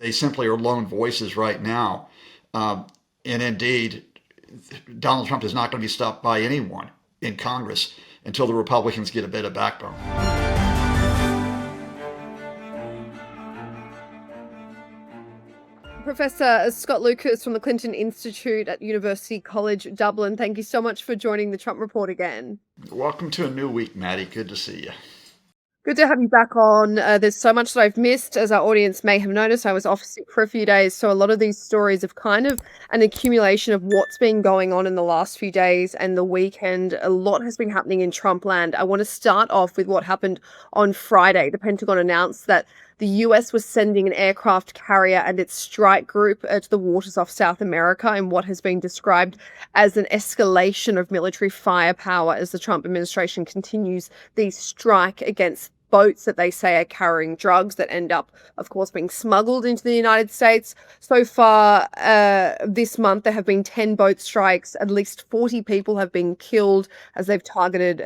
They simply are lone voices right now. Um, and indeed, Donald Trump is not going to be stopped by anyone in Congress until the Republicans get a bit of backbone. Professor Scott Lucas from the Clinton Institute at University College Dublin, thank you so much for joining the Trump Report again. Welcome to a new week, Maddie. Good to see you. Good to have you back on. There's so much that I've missed, as our audience may have noticed. I was off sick for a few days, so a lot of these stories have kind of an accumulation of what's been going on in the last few days and the weekend. A lot has been happening in Trump land. I want to start off with what happened on Friday. The Pentagon announced that the US was sending an aircraft carrier and its strike group to the waters off South America in what has been described as an escalation of military firepower as the Trump administration continues the strike against boats that they say are carrying drugs that end up, of course, being smuggled into the United States. So far this month, there have been 10 boat strikes. At least 40 people have been killed as they've targeted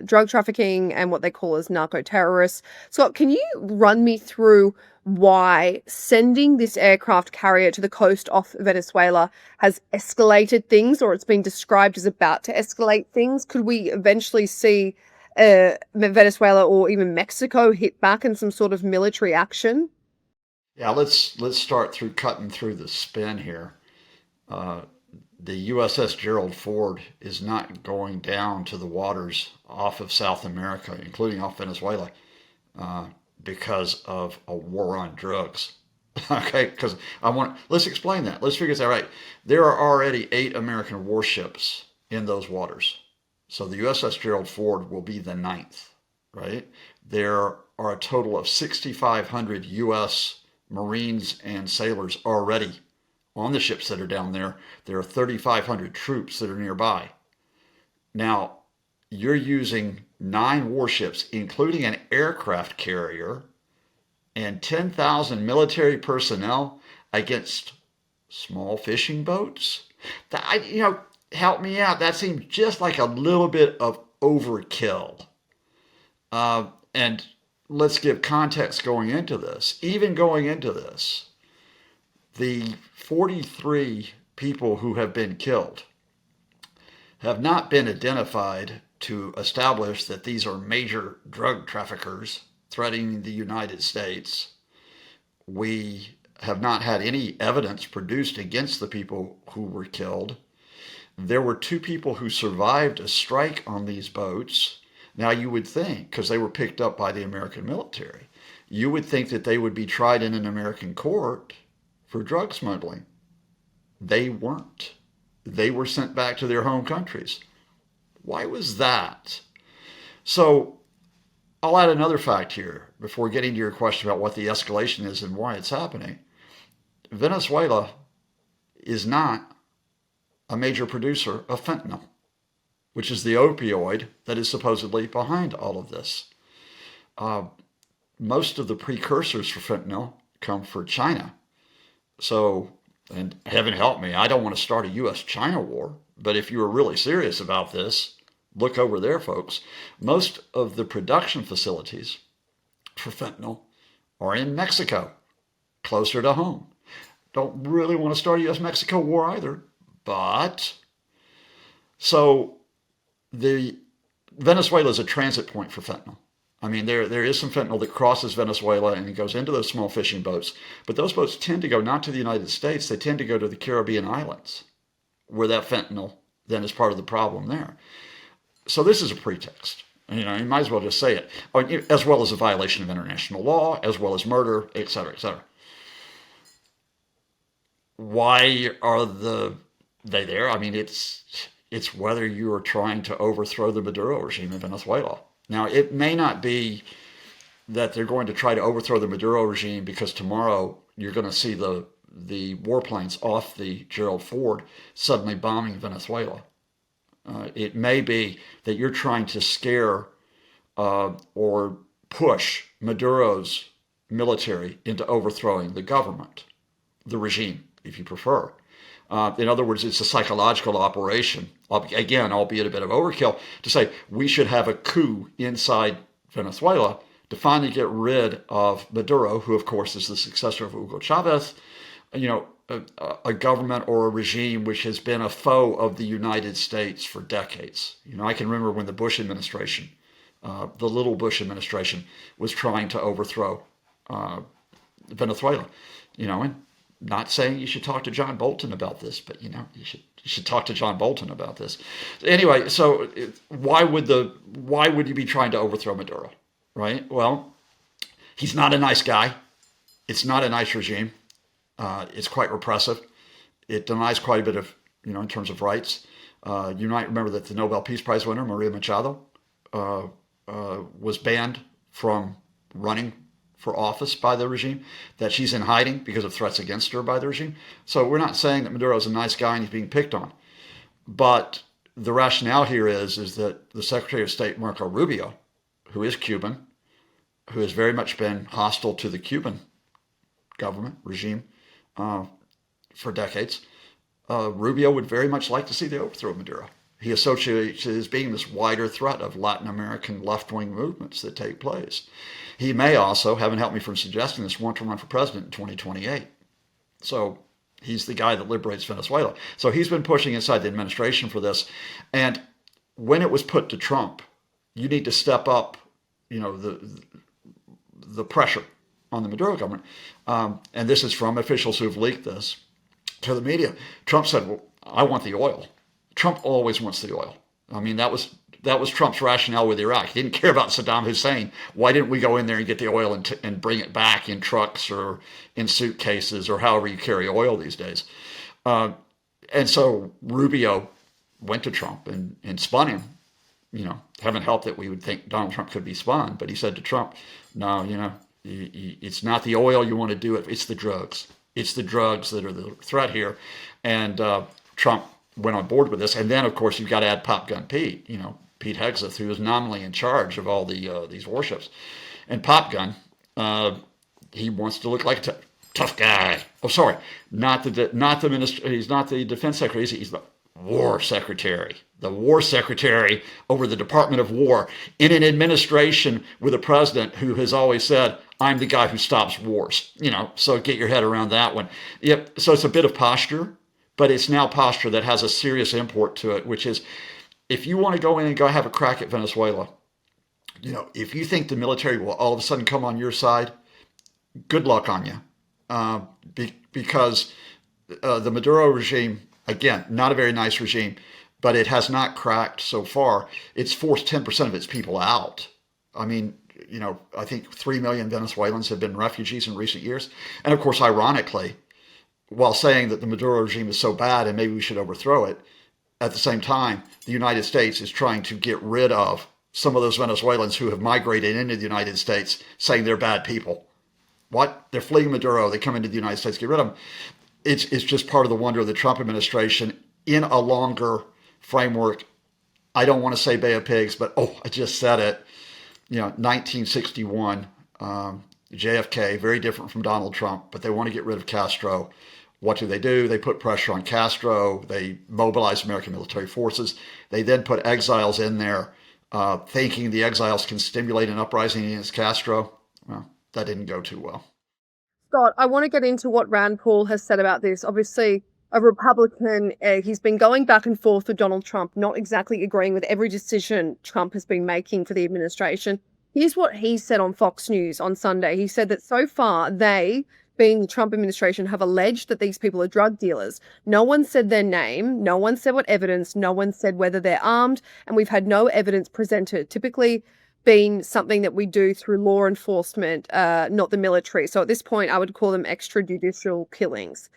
drug trafficking and what they call as narco-terrorists. Scott, can you run me through why sending this aircraft carrier to the coast off Venezuela has escalated things, or it's been described as about to escalate things? Could we eventually see Venezuela or even Mexico hit back in some sort of military action? Yeah, let's start through cutting through the spin here. Uh, the USS Gerald Ford is not going down to the waters off of South America, including off Venezuela, uh, because of a war on drugs. Okay, because let's explain that. Let's figure this out right. There are already 8 American warships in those waters. So the USS Gerald Ford will be the ninth, right? There are a total of 6,500 U.S. Marines and sailors already on the ships that are down there. There are 3,500 troops that are nearby. Now, you're using 9 warships, including an aircraft carrier, and 10,000 military personnel against small fishing boats. Help me out. That seems just like a little bit of overkill. And let's give context going into this. Even going into this, the 43 people who have been killed have not been identified to establish that these are major drug traffickers threatening the United States. We have not had any evidence produced against the people who were killed. There were 2 people who survived a strike on these boats. Now, you would think, because they were picked up by the American military, you would think that they would be tried in an American court for drug smuggling. They weren't. They were sent back to their home countries. Why was that? So, I'll add another fact here before getting to your question about what the escalation is and why it's happening. Venezuela is not a major producer of fentanyl, which is the opioid that is supposedly behind all of this. Uh, Most of the precursors for fentanyl come from China. So, and heaven help me, I don't want to start a U.S.-China war, but if you are really serious about this, look over there, folks. Most of the production facilities for fentanyl are in Mexico, closer to home. Don't really want to start a U.S.-Mexico war either, but so the Venezuela is a transit point for fentanyl. I mean, there is some fentanyl that crosses Venezuela and it goes into those small fishing boats. But those boats tend to go not to the United States, they tend to go to the Caribbean islands, where that fentanyl then is part of the problem there. So this is a pretext. You might as well just say it, as well as a violation of international law, as well as murder, et cetera, et cetera. Why are they there? I mean, it's whether you are trying to overthrow the Maduro regime in Venezuela. Now, it may not be that they're going to try to overthrow the Maduro regime because tomorrow you're going to see the warplanes off the Gerald Ford suddenly bombing Venezuela. It may be that you're trying to scare or push Maduro's military into overthrowing the government, the regime, if you prefer. In other words, it's a psychological operation, again, albeit a bit of overkill, to say we should have a coup inside Venezuela to finally get rid of Maduro, who of course is the successor of Hugo Chavez, a government or a regime which has been a foe of the United States for decades. I can remember when the Bush administration, the little Bush administration, was trying to overthrow Venezuela. And not saying you should talk to John Bolton about this, but you should talk to John Bolton about this. Anyway, so why would you be trying to overthrow Maduro, right? Well, he's not a nice guy. It's not a nice regime. It's quite repressive. It denies quite a bit of, in terms of rights. You might remember that the Nobel Peace Prize winner, Maria Machado, was banned from running for office by the regime, that she's in hiding because of threats against her by the regime. So we're not saying that Maduro is a nice guy and he's being picked on. But the rationale here is that the Secretary of State, Marco Rubio, who is Cuban, who has very much been hostile to the Cuban government regime for decades, Rubio would very much like to see the overthrow of Maduro. He associates it as being this wider threat of Latin American left-wing movements that take place. He may also, haven't helped me from suggesting this, want to run for president in 2028. So he's the guy that liberates Venezuela. So he's been pushing inside the administration for this. And when it was put to Trump, you need to step up, the pressure on the Maduro government. And this is from officials who've leaked this to the media. Trump said, well, I want the oil. Trump always wants the oil. I mean, that was Trump's rationale with Iraq. He didn't care about Saddam Hussein. Why didn't we go in there and get the oil and bring it back in trucks or in suitcases or however you carry oil these days? And so Rubio went to Trump and spun him. Heaven help that we would think Donald Trump could be spun, but he said to Trump, no, it's not the oil you want to do it. It's the drugs. It's the drugs that are the threat here. And Trump went on board with this. And then, of course, you've got to add Pop Gun Pete, Pete Hegseth, who is nominally in charge of all these warships. And Pop Gun, he wants to look like a tough guy. Oh, sorry, not the minister. He's not the defense secretary. He's the war secretary. The war secretary over the Department of War in an administration with a president who has always said, I'm the guy who stops wars. So get your head around that one. Yep. So it's a bit of posture, but it's now posture that has a serious import to it, which is if you want to go in and go have a crack at Venezuela, if you think the military will all of a sudden come on your side, good luck on you. Because the Maduro regime, again, not a very nice regime, but it has not cracked so far. It's forced 10% of its people out. I mean, I think 3 million Venezuelans have been refugees in recent years. And of course, ironically, while saying that the Maduro regime is so bad and maybe we should overthrow it, at the same time, the United States is trying to get rid of some of those Venezuelans who have migrated into the United States saying they're bad people. What? They're fleeing Maduro. They come into the United States, get rid of them. It's just part of the wonder of the Trump administration in a longer framework. I don't want to say Bay of Pigs, but I just said it. 1961, JFK, very different from Donald Trump, but they want to get rid of Castro. What do? They put pressure on Castro. They mobilize American military forces. They then put exiles in there, thinking the exiles can stimulate an uprising against Castro. Well, that didn't go too well. Scott, I want to get into what Rand Paul has said about this. Obviously, a Republican, he's been going back and forth with Donald Trump, not exactly agreeing with every decision Trump has been making for the administration. Here's what he said on Fox News on Sunday. He said that so far they, being the Trump administration, have alleged that these people are drug dealers. No one said their name, no one said what evidence, no one said whether they're armed, and we've had no evidence presented. Typically being something that we do through law enforcement, not the military. So at this point, I would call them extrajudicial killings.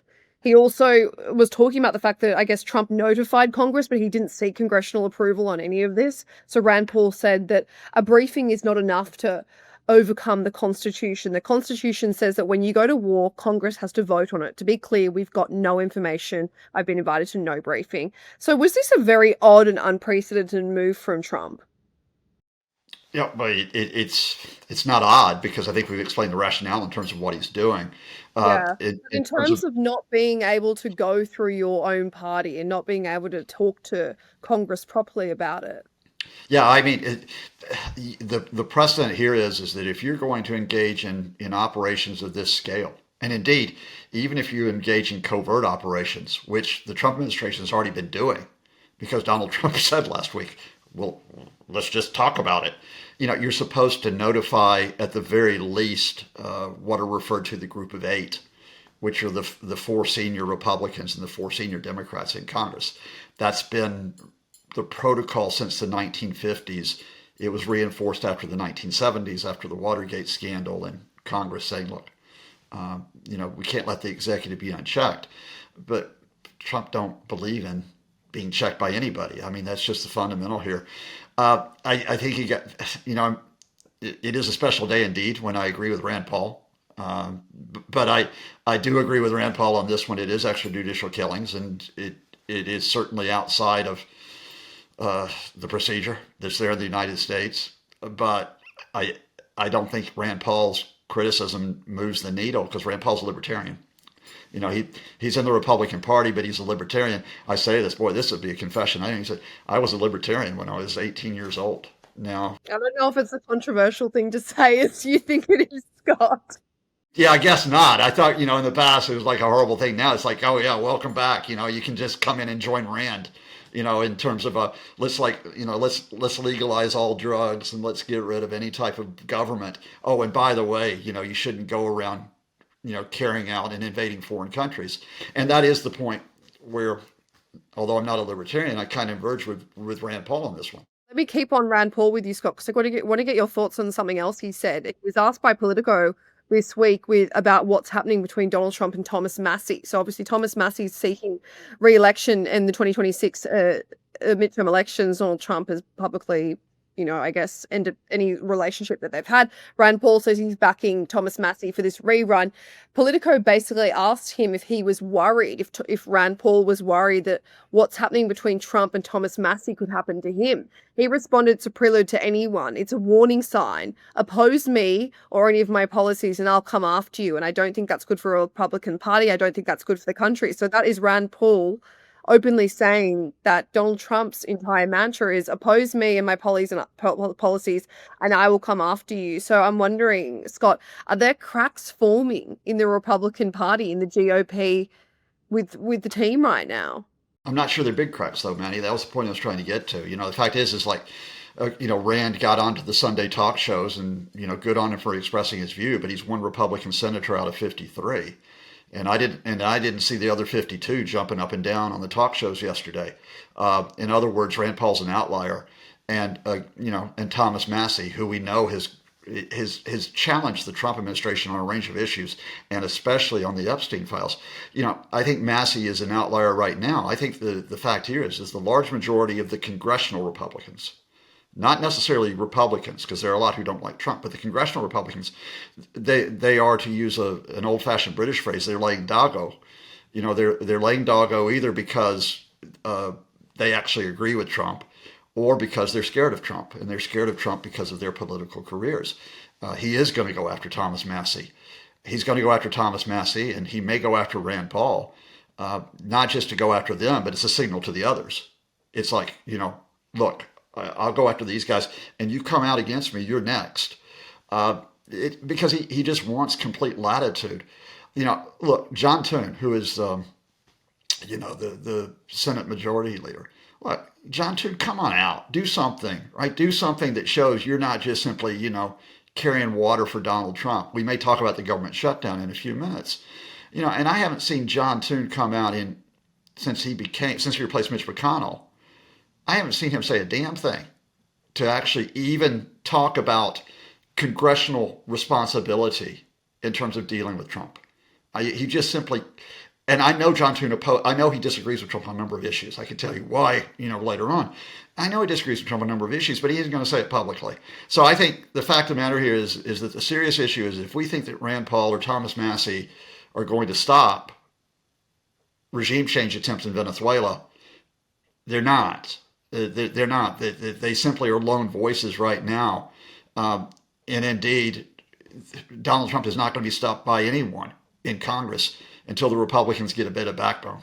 He also was talking about the fact that I guess Trump notified Congress, but he didn't seek congressional approval on any of this. So Rand Paul said that a briefing is not enough to overcome the Constitution. The Constitution says that when you go to war, Congress has to vote on it. To be clear, we've got no information. I've been invited to no briefing. So was this a very odd and unprecedented move from Trump? Yeah, but it's not odd because I think we've explained the rationale in terms of what he's doing. Yeah. But In in terms of terms of not being able to go through your own party and not being able to talk to Congress properly about it. Yeah, I mean, the precedent here is that if you're going to engage in operations of this scale, and indeed, even if you engage in covert operations, which the Trump administration has already been doing, because Donald Trump said last week, well, let's just talk about it. You're supposed to notify at the very least what are referred to the group of eight, which are the four senior Republicans and the four senior Democrats in Congress. That's been the protocol since the 1950s. It was reinforced after the 1970s, after the Watergate scandal, and Congress saying, look, we can't let the executive be unchecked. But Trump don't believe in being checked by anybody. I mean, that's just the fundamental here. I think it is a special day indeed when I agree with Rand Paul. But I do agree with Rand Paul on this one. It is extrajudicial killings, and it is certainly outside of the procedure that's there in the United States. But I I don't think Rand Paul's criticism moves the needle because Rand Paul's a libertarian. He's in the Republican Party, but he's a libertarian. I say this, boy, this would be a confession. He said I was a libertarian when I was 18 years old. Now, I don't know if it's a controversial thing to say as you think it is, Scott. yeah, I guess not. I thought, in the past it was like a horrible thing. Now it's like, oh yeah, welcome back. You can just come in and join Rand. In terms of let's legalize all drugs and let's get rid of any type of government. Oh, and by the way, you shouldn't go around, carrying out and invading foreign countries. And that is the point where, although I'm not a libertarian, I kind of converge with Rand Paul on this one. Let me keep on Rand Paul with you, Scott, because I want to get your thoughts on something else he said. He was asked by Politico this week about what's happening between Donald Trump and Thomas Massey. So obviously Thomas Massey is seeking re-election in the 2026 midterm elections. Donald Trump has publicly, I guess, ended any relationship that they've had. Rand Paul says he's backing Thomas Massey for this rerun. Politico basically asked him if he was worried, if Rand Paul was worried that what's happening between Trump and Thomas Massey could happen to him. He responded to prelude to anyone. It's a warning sign. Oppose me or any of my policies and I'll come after you. And I don't think that's good for a Republican Party. I don't think that's good for the country. So that is Rand Paul openly saying that Donald Trump's entire mantra is oppose me and my policies and I will come after you. So I'm wondering, Scott, are there cracks forming in the Republican Party, in the GOP with the team right now? I'm not sure they're big cracks though, Manny. That was the point I was trying to get to. The fact is like, Rand got onto the Sunday talk shows, and good on him for expressing his view. But he's one Republican senator out of 53, and I didn't see the other 52 jumping up and down on the talk shows yesterday. In other words, Rand Paul's an outlier, and and Thomas Massey, who we know has challenged the Trump administration on a range of issues, and especially on the Epstein files. I think Massey is an outlier right now. I think the fact here is the large majority of the congressional Republicans, not necessarily Republicans, because there are a lot who don't like Trump, but the congressional Republicans, they are, to use an old-fashioned British phrase, they're laying doggo. They're laying doggo either because they actually agree with Trump, or because they're scared of Trump, and they're scared of Trump because of their political careers. He is going to go after Thomas Massey. He's going to go after Thomas Massey, and he may go after Rand Paul, not just to go after them, but it's a signal to the others. It's like, look, I'll go after these guys, and you come out against me, you're next. Because he just wants complete latitude. Look, John Toon, who is, the Senate Majority Leader. Look, John Toon, come on out, do something, right? Do something that shows you're not just simply, carrying water for Donald Trump. We may talk about the government shutdown in a few minutes. And I haven't seen John Toon come out since he replaced Mitch McConnell. I haven't seen him say a damn thing to actually even talk about congressional responsibility in terms of dealing with Trump. He just simply, and I know John Toon, I know he disagrees with Trump on a number of issues. I can tell you why, later on. I know he disagrees with Trump on a number of issues, but he isn't going to say it publicly. So I think the fact of the matter here is that the serious issue is if we think that Rand Paul or Thomas Massey are going to stop regime change attempts in Venezuela, they're not. They're not. They simply are lone voices right now. And indeed, Donald Trump is not going to be stopped by anyone in Congress until the Republicans get a bit of backbone.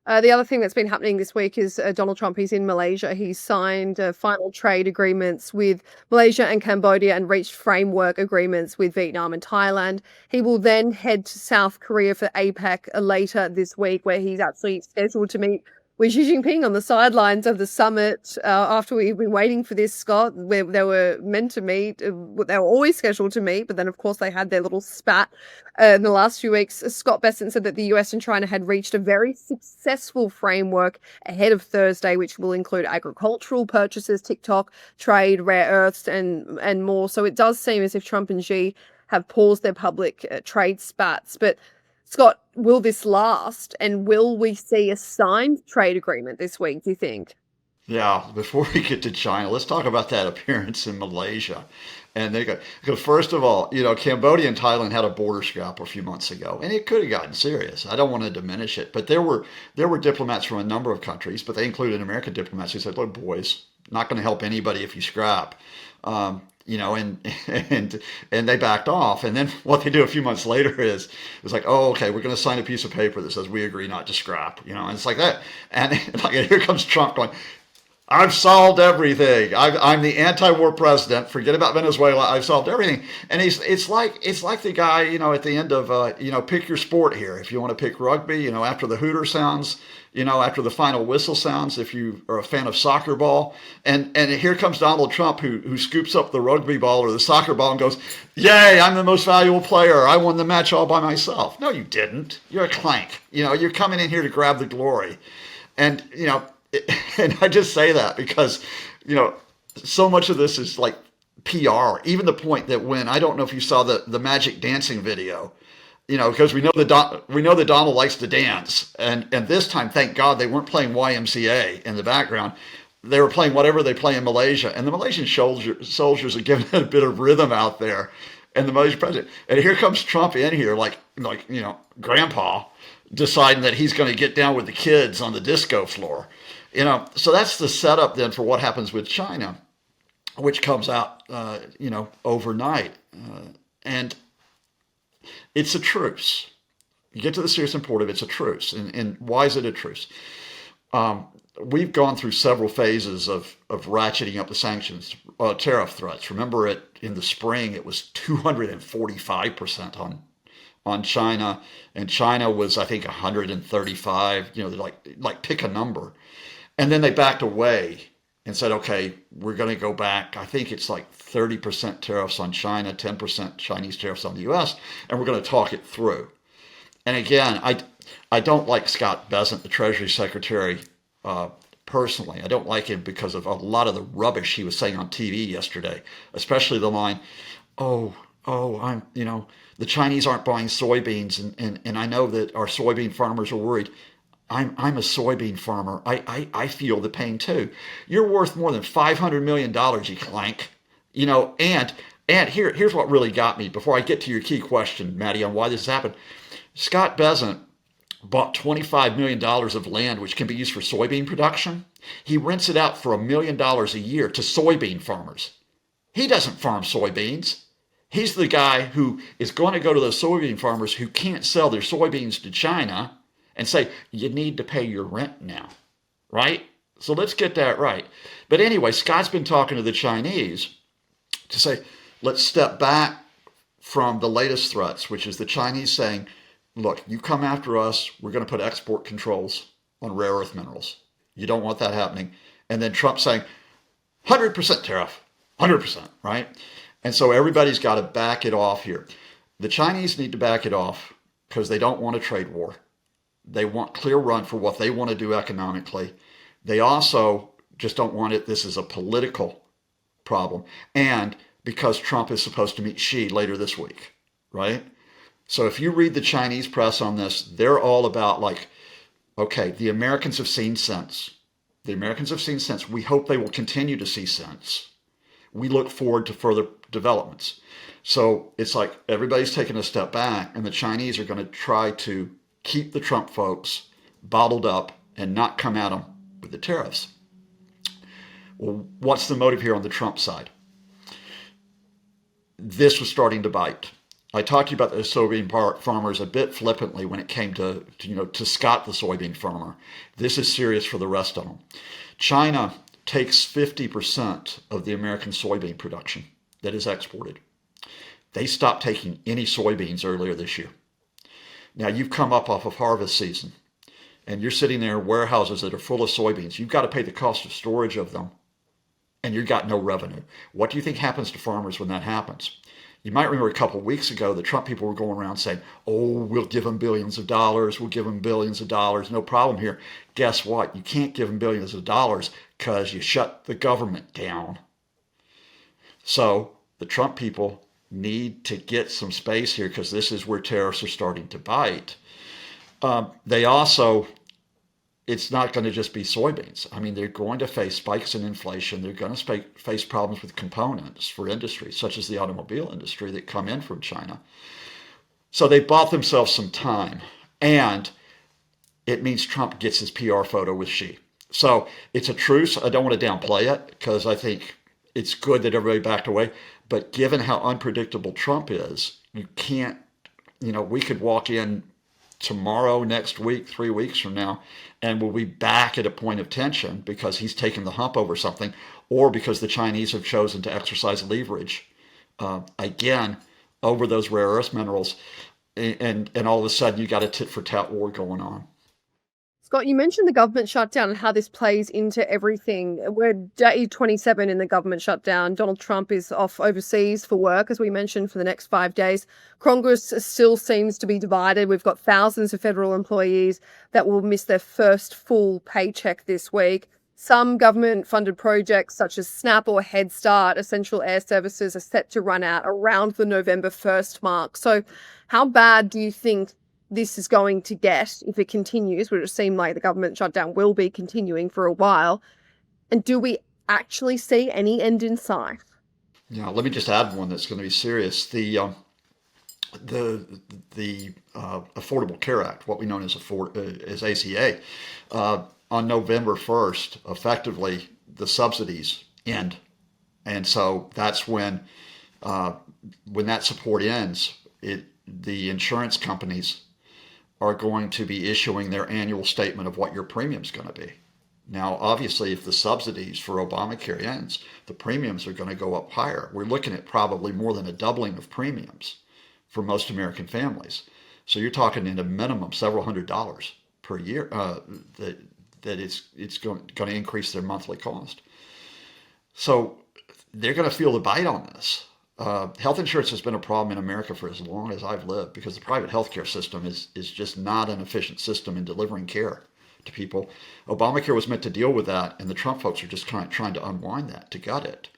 The other thing that's been happening this week is Donald Trump. He's in Malaysia. He's signed final trade agreements with Malaysia and Cambodia and reached framework agreements with Vietnam and Thailand. He will then head to South Korea for APEC later this week, where he's actually scheduled to meet with Xi Jinping on the sidelines of the summit. After we've been waiting for this, Scott, where they were meant to meet, they were always scheduled to meet, but then of course they had their little spat in the last few weeks. Scott Bessent said that the US and China had reached a very successful framework ahead of Thursday, which will include agricultural purchases, TikTok, trade, rare earths, and more. So it does seem as if Trump and Xi have paused their public trade spats. But Scott, will this last? And will we see a signed trade agreement this week, do you think? Yeah, before we get to China, let's talk about that appearance in Malaysia. And they go, because first of all, Cambodia and Thailand had a border scrap a few months ago, and it could have gotten serious. I don't want to diminish it, but there were diplomats from a number of countries, but they included American diplomats who said, "Look, boys, not going to help anybody if you scrap." And and they backed off. And then what they do a few months later is it's like, oh, okay, we're going to sign a piece of paper that says we agree not to scrap. And it's like that. And like here comes Trump going, I've solved everything. I'm the anti-war president. Forget about Venezuela. I've solved everything. And it's like the guy, at the end of pick your sport here. If you want to pick rugby, after the hooter sounds, after the final whistle sounds, if you are a fan of soccer ball, and here comes Donald Trump who scoops up the rugby ball or the soccer ball and goes, "Yay! I'm the most valuable player. I won the match all by myself." No, you didn't. You're a clank. You're coming in here to grab the glory, and and I just say that because, so much of this is like PR. Even the point that when I don't know if you saw the Magic dancing video, because we know that Donald likes to dance, and this time, thank God, they weren't playing YMCA in the background. They were playing whatever they play in Malaysia, and the Malaysian soldiers are giving it a bit of rhythm out there, and the Malaysian president, and here comes Trump in here like grandpa, deciding that he's going to get down with the kids on the disco floor. So that's the setup then for what happens with China, which comes out, overnight. And it's a truce. You get to the serious import of it's a truce. And why is it a truce? We've gone through several phases of ratcheting up the sanctions, tariff threats. Remember in the spring, it was 245% on China, and China was, I think, 135, like pick a number. And then they backed away and said, okay, we're going to go back. I think it's like 30% tariffs on China, 10% Chinese tariffs on the US, and we're going to talk it through. And again, I don't like Scott Bessent, the Treasury Secretary, personally. I don't like him because of a lot of the rubbish he was saying on TV yesterday, especially the line, the Chinese aren't buying soybeans, and I know that our soybean farmers are worried. I'm a soybean farmer. I feel the pain too. You're worth more than $500 million, you clank. And here's what really got me before I get to your key question, Maddie, on why this happened. Scott Bessent bought $25 million of land which can be used for soybean production. He rents it out for $1 million a year to soybean farmers. He doesn't farm soybeans. He's the guy who is going to go to those soybean farmers who can't sell their soybeans to China and say, you need to pay your rent now, right? So let's get that right. But anyway, Scott's been talking to the Chinese to say, let's step back from the latest threats, which is the Chinese saying, look, you come after us, we're going to put export controls on rare earth minerals. You don't want that happening. And then Trump saying, 100% tariff, 100%, right? And so everybody's got to back it off here. The Chinese need to back it off because they don't want a trade war. They want clear run for what they want to do economically. They also just don't want it. This is a political problem. And because Trump is supposed to meet Xi later this week, right? So if you read the Chinese press on this, they're all about like, okay, the Americans have seen sense. The Americans have seen sense. We hope they will continue to see sense. We look forward to further developments. So it's like everybody's taking a step back, and the Chinese are going to try to keep the Trump folks bottled up and not come at them with the tariffs. Well, what's the motive here on the Trump side? This was starting to bite. I talked to you about the soybean farmers a bit flippantly when it came to Scott the soybean farmer. This is serious for the rest of them. China takes 50% of the American soybean production that is exported. They stopped taking any soybeans earlier this year. Now you've come up off of harvest season and you're sitting there in warehouses that are full of soybeans. You've got to pay the cost of storage of them and you've got no revenue. What do you think happens to farmers when that happens? You might remember a couple of weeks ago, the Trump people were going around saying, oh, we'll give them billions of dollars. We'll give them billions of dollars. No problem here. Guess what? You can't give them billions of dollars because you shut the government down. So the Trump people need to get some space here because this is where tariffs are starting to bite. They also, it's not going to just be soybeans. I mean, they're going to face spikes in inflation. They're going to face problems with components for industries, such as the automobile industry that come in from China. So they bought themselves some time. And it means Trump gets his PR photo with Xi. So it's a truce. I don't want to downplay it because I think it's good that everybody backed away. But given how unpredictable Trump is, you can't, we could walk in tomorrow, next week, 3 weeks from now, and we'll be back at a point of tension because he's taken the hump over something, or because the Chinese have chosen to exercise leverage again over those rare earth minerals, and all of a sudden you got a tit for tat war going on. Scott, you mentioned the government shutdown and how this plays into everything. We're day 27 in the government shutdown. Donald Trump is off overseas for work, as we mentioned, for the next 5 days. Congress still seems to be divided. We've got thousands of federal employees that will miss their first full paycheck this week. Some government-funded projects, such as SNAP or Head Start, essential air services, are set to run out around the November 1st mark. So how bad do you think this is going to get if it continues, which it seems like the government shutdown will be continuing for a while? And do we actually see any end in sight? Now, let me just add one that's going to be serious. The Affordable Care Act, what we know as ACA, on November 1st, effectively the subsidies end, and so that's when that support ends. The insurance companies are going to be issuing their annual statement of what your premium's going to be. Now, obviously, if the subsidies for Obamacare ends, the premiums are going to go up higher. We're looking at probably more than a doubling of premiums for most American families. So you're talking in a minimum several $100s per year that it's going to increase their monthly cost. So they're going to feel the bite on this. Health insurance has been a problem in America for as long as I've lived because the private healthcare system is just not an efficient system in delivering care to people. Obamacare was meant to deal with that, and the Trump folks are just trying to unwind that, to gut it.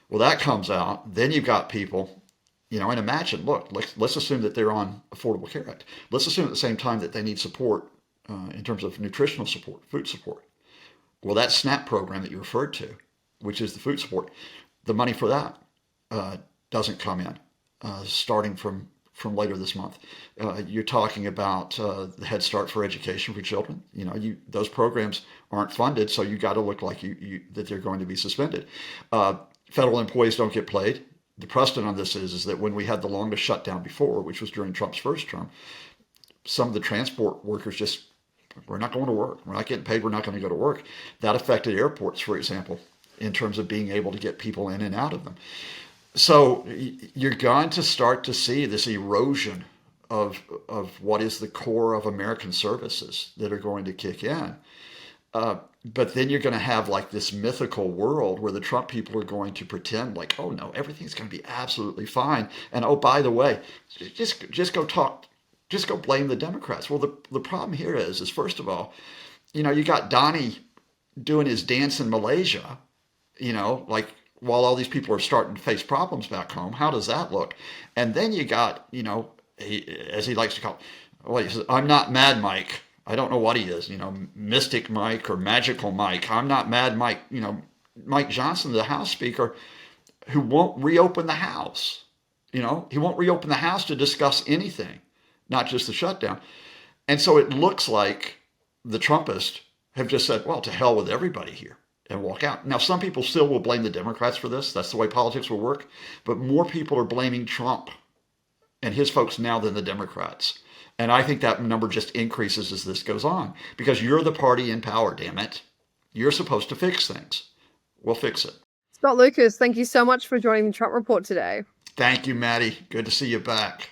Well, that comes out. Then you've got people, and imagine, look, let's assume that they're on Affordable Care Act. Let's assume at the same time that they need support in terms of nutritional support, food support. Well, that SNAP program that you referred to, which is the food support, the money for that doesn't come in starting from later this month. You're talking about the Head Start for education for children. Those programs aren't funded, so you got to look like that they're going to be suspended. Federal employees don't get paid. The precedent on this is that when we had the longest shutdown before, which was during Trump's first term, some of the transport workers just, we're not going to work. We're not getting paid. We're not going to go to work. That affected airports, for example, in terms of being able to get people in and out of them. So you're going to start to see this erosion of what is the core of American services that are going to kick in. But then you're going to have like this mythical world where the Trump people are going to pretend like, oh no, everything's going to be absolutely fine. And oh, by the way, just go blame the Democrats. Well, the problem here is first of all, you got Donnie doing his dance in Malaysia, like while all these people are starting to face problems back home. How does that look? And then you got, as he likes to call it, well, he says, I'm not Mad Mike. I don't know what he is, Mystic Mike or Magical Mike. I'm not Mad Mike, Mike Johnson, the House Speaker, who won't reopen the House. He won't reopen the House to discuss anything, not just the shutdown. And so it looks like the Trumpists have just said, well, to hell with everybody here, and walk out. Now, some people still will blame the Democrats for this. That's the way politics will work. But more people are blaming Trump and his folks now than the Democrats. And I think that number just increases as this goes on because you're the party in power, damn it. You're supposed to fix things. We'll fix it. Scott Lucas, thank you so much for joining the Trump Report today. Thank you, Maddie. Good to see you back.